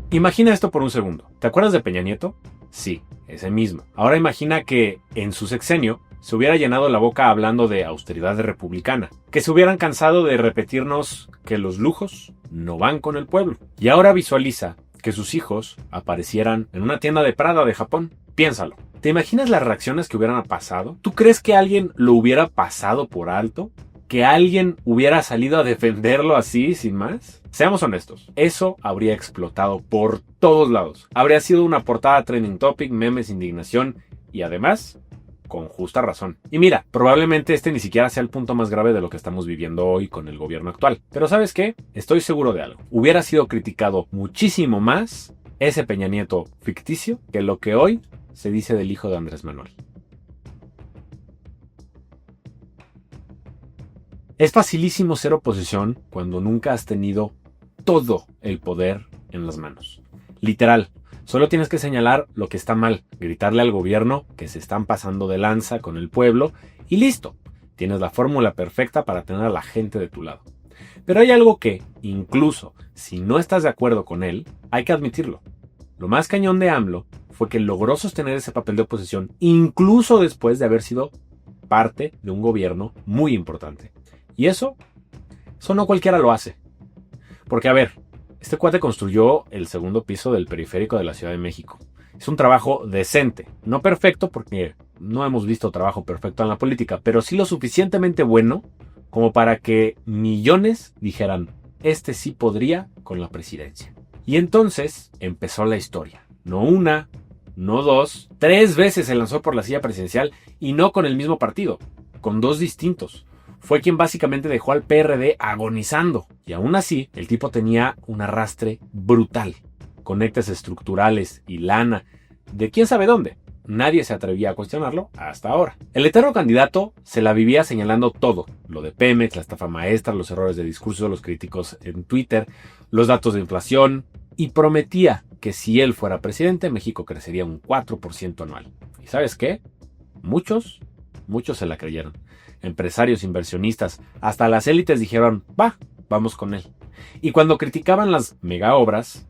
Imagina esto por un segundo. ¿Te acuerdas de Peña Nieto? Sí, ese mismo. Ahora imagina que en su sexenio se hubiera llenado la boca hablando de austeridad republicana, que se hubieran cansado de repetirnos que los lujos no van con el pueblo. Y ahora visualiza que sus hijos aparecieran en una tienda de Prada de Japón. Piénsalo. ¿Te imaginas las reacciones que hubieran pasado? ¿Tú crees que alguien lo hubiera pasado por alto? ¿Que alguien hubiera salido a defenderlo así, sin más? Seamos honestos, eso habría explotado por todos lados. Habría sido una portada trending topic, memes, indignación y además, con justa razón. Y mira, probablemente este ni siquiera sea el punto más grave de lo que estamos viviendo hoy con el gobierno actual. Pero ¿sabes qué? Estoy seguro de algo. Hubiera sido criticado muchísimo más ese Peña Nieto ficticio que lo que hoy se dice del hijo de Andrés Manuel. Es facilísimo ser oposición cuando nunca has tenido todo el poder en las manos. Literal, solo tienes que señalar lo que está mal, gritarle al gobierno que se están pasando de lanza con el pueblo y listo. Tienes la fórmula perfecta para tener a la gente de tu lado. Pero hay algo que, incluso si no estás de acuerdo con él, hay que admitirlo. Lo más cañón de AMLO fue que logró sostener ese papel de oposición incluso después de haber sido parte de un gobierno muy importante. Y eso no cualquiera lo hace. Porque a ver, este cuate construyó el segundo piso del periférico de la Ciudad de México. Es un trabajo decente, no perfecto porque no hemos visto trabajo perfecto en la política, pero sí lo suficientemente bueno como para que millones dijeran, este sí podría con la presidencia. Y entonces empezó la historia. No una, no dos, 3 veces se lanzó por la silla presidencial y no con el mismo partido, con 2 distintos. Fue quien básicamente dejó al PRD agonizando. Y aún así, el tipo tenía un arrastre brutal. Conectes estructurales y lana de quién sabe dónde. Nadie se atrevía a cuestionarlo hasta ahora. El eterno candidato se la vivía señalando todo. Lo de Pemex, la estafa maestra, los errores de discurso de los críticos en Twitter, los datos de inflación. Y prometía que si él fuera presidente, México crecería un 4% anual. ¿Y sabes qué? Muchos se la creyeron. Empresarios, inversionistas, hasta las élites dijeron, vamos con él. Y cuando criticaban las mega obras,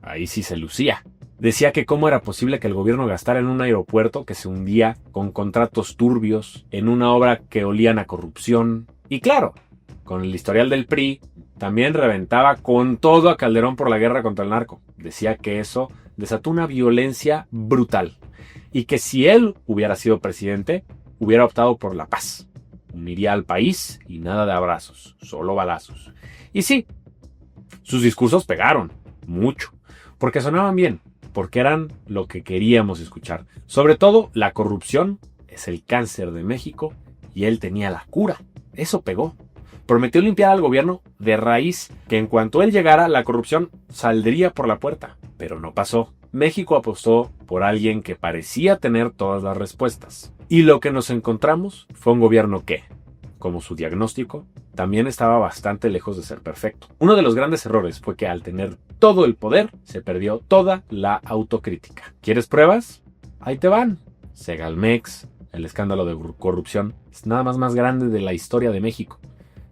ahí sí se lucía. Decía que cómo era posible que el gobierno gastara en un aeropuerto que se hundía con contratos turbios, en una obra que olían a corrupción. Y claro, con el historial del PRI, también reventaba con todo a Calderón por la guerra contra el narco. Decía que eso desató una violencia brutal. Y que si él hubiera sido presidente, hubiera optado por la paz. Uniría al país y nada de abrazos, solo balazos. Y sí, sus discursos pegaron, mucho, porque sonaban bien, porque eran lo que queríamos escuchar. Sobre todo, la corrupción es el cáncer de México y él tenía la cura. Eso pegó. Prometió limpiar al gobierno de raíz, que en cuanto él llegara, la corrupción saldría por la puerta. Pero no pasó. México apostó por alguien que parecía tener todas las respuestas. Y lo que nos encontramos fue un gobierno que, como su diagnóstico, también estaba bastante lejos de ser perfecto. Uno de los grandes errores fue que al tener todo el poder, se perdió toda la autocrítica. ¿Quieres pruebas? Ahí te van. Segalmex, el escándalo de corrupción, es nada más grande de la historia de México.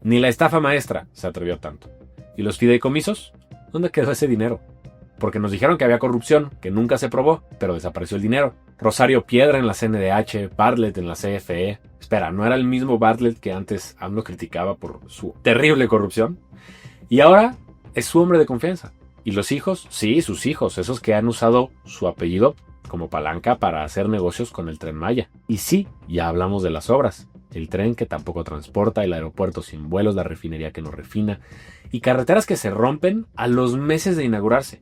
Ni la estafa maestra se atrevió tanto. ¿Y los fideicomisos? ¿Dónde quedó ese dinero? Porque nos dijeron que había corrupción, que nunca se probó, pero desapareció el dinero. Rosario Piedra en la CNDH, Bartlett en la CFE. Espera, ¿no era el mismo Bartlett que antes AMLO criticaba por su terrible corrupción? Y ahora es su hombre de confianza. ¿Y los hijos? Sí, sus hijos, esos que han usado su apellido como palanca para hacer negocios con el Tren Maya. Y sí, ya hablamos de las obras. El tren que tampoco transporta, el aeropuerto sin vuelos, la refinería que no refina y carreteras que se rompen a los meses de inaugurarse.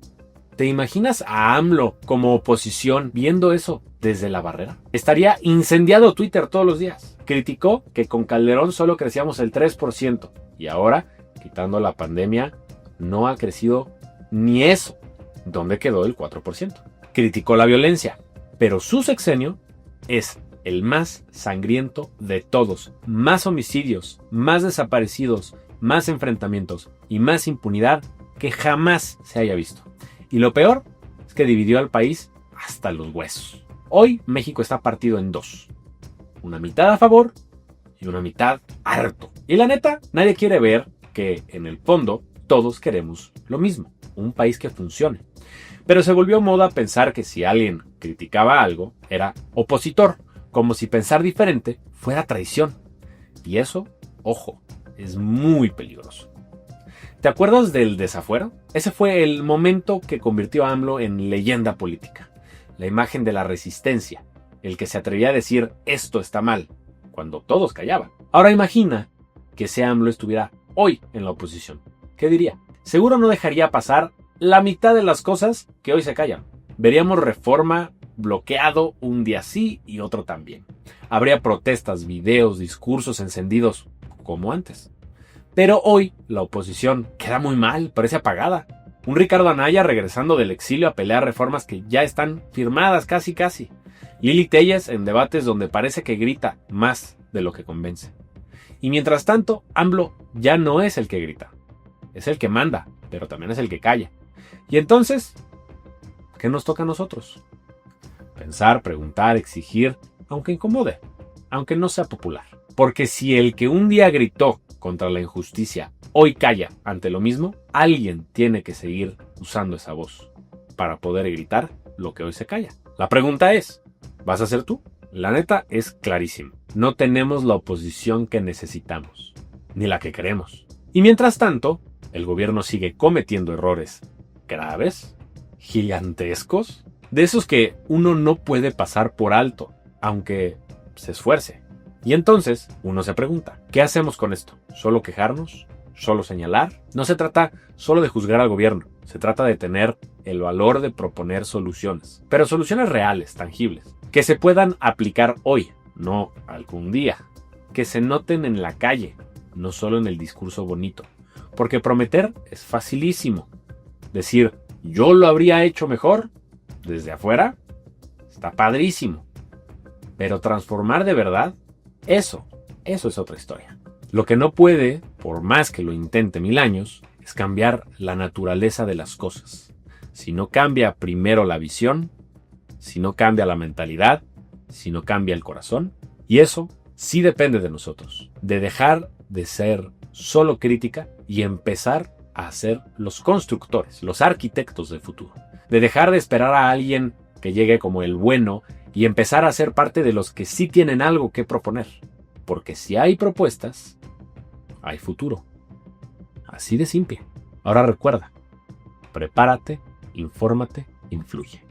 ¿Te imaginas a AMLO como oposición viendo eso desde la barrera? Estaría incendiado Twitter todos los días. Criticó que con Calderón solo crecíamos el 3% y ahora, quitando la pandemia, no ha crecido ni eso. ¿Dónde quedó el 4%? Criticó la violencia, pero su sexenio es el más sangriento de todos. Más homicidios, más desaparecidos, más enfrentamientos y más impunidad que jamás se haya visto. Y lo peor es que dividió al país hasta los huesos. Hoy México está partido en 2. Una mitad a favor y una mitad harto. Y la neta, nadie quiere ver que en el fondo todos queremos lo mismo, un país que funcione. Pero se volvió moda pensar que si alguien criticaba algo, era opositor, como si pensar diferente fuera traición. Y eso, ojo, es muy peligroso. ¿Te acuerdas del desafuero? Ese fue el momento que convirtió a AMLO en leyenda política. La imagen de la resistencia, el que se atrevía a decir esto está mal, cuando todos callaban. Ahora imagina que ese AMLO estuviera hoy en la oposición. ¿Qué diría? Seguro no dejaría pasar la mitad de las cosas que hoy se callan. Veríamos Reforma bloqueado un día sí y otro también. Habría protestas, videos, discursos encendidos como antes. Pero hoy la oposición queda muy mal, parece apagada. Un Ricardo Anaya regresando del exilio a pelear reformas que ya están firmadas casi. Lili Téllez en debates donde parece que grita más de lo que convence. Y mientras tanto, AMLO ya no es el que grita. Es el que manda, pero también es el que calla. Y entonces, ¿qué nos toca a nosotros? Pensar, preguntar, exigir, aunque incomode, aunque no sea popular. Porque si el que un día gritó contra la injusticia hoy calla ante lo mismo, alguien tiene que seguir usando esa voz para poder gritar lo que hoy se calla. La pregunta es, ¿vas a ser tú? La neta es clarísimo. No tenemos la oposición que necesitamos, ni la que queremos. Y mientras tanto, el gobierno sigue cometiendo errores graves, gigantescos, de esos que uno no puede pasar por alto, aunque se esfuerce. Y entonces uno se pregunta, ¿qué hacemos con esto? ¿Solo quejarnos? ¿Solo señalar? No se trata solo de juzgar al gobierno, se trata de tener el valor de proponer soluciones, pero soluciones reales, tangibles, que se puedan aplicar hoy, no algún día, que se noten en la calle, no solo en el discurso bonito, porque prometer es facilísimo. Decir, yo lo habría hecho mejor, desde afuera, está padrísimo, pero transformar de verdad, eso es otra historia. Lo que no puede, por más que lo intente 1000 años, es cambiar la naturaleza de las cosas. Si no cambia primero la visión, si no cambia la mentalidad, si no cambia el corazón, y eso sí depende de nosotros, de dejar de ser solo crítica y empezar a ser los constructores, los arquitectos del futuro, de dejar de esperar a alguien que llegue como el bueno y empezar a ser parte de los que sí tienen algo que proponer. Porque si hay propuestas, hay futuro. Así de simple. Ahora recuerda, prepárate, infórmate, influye.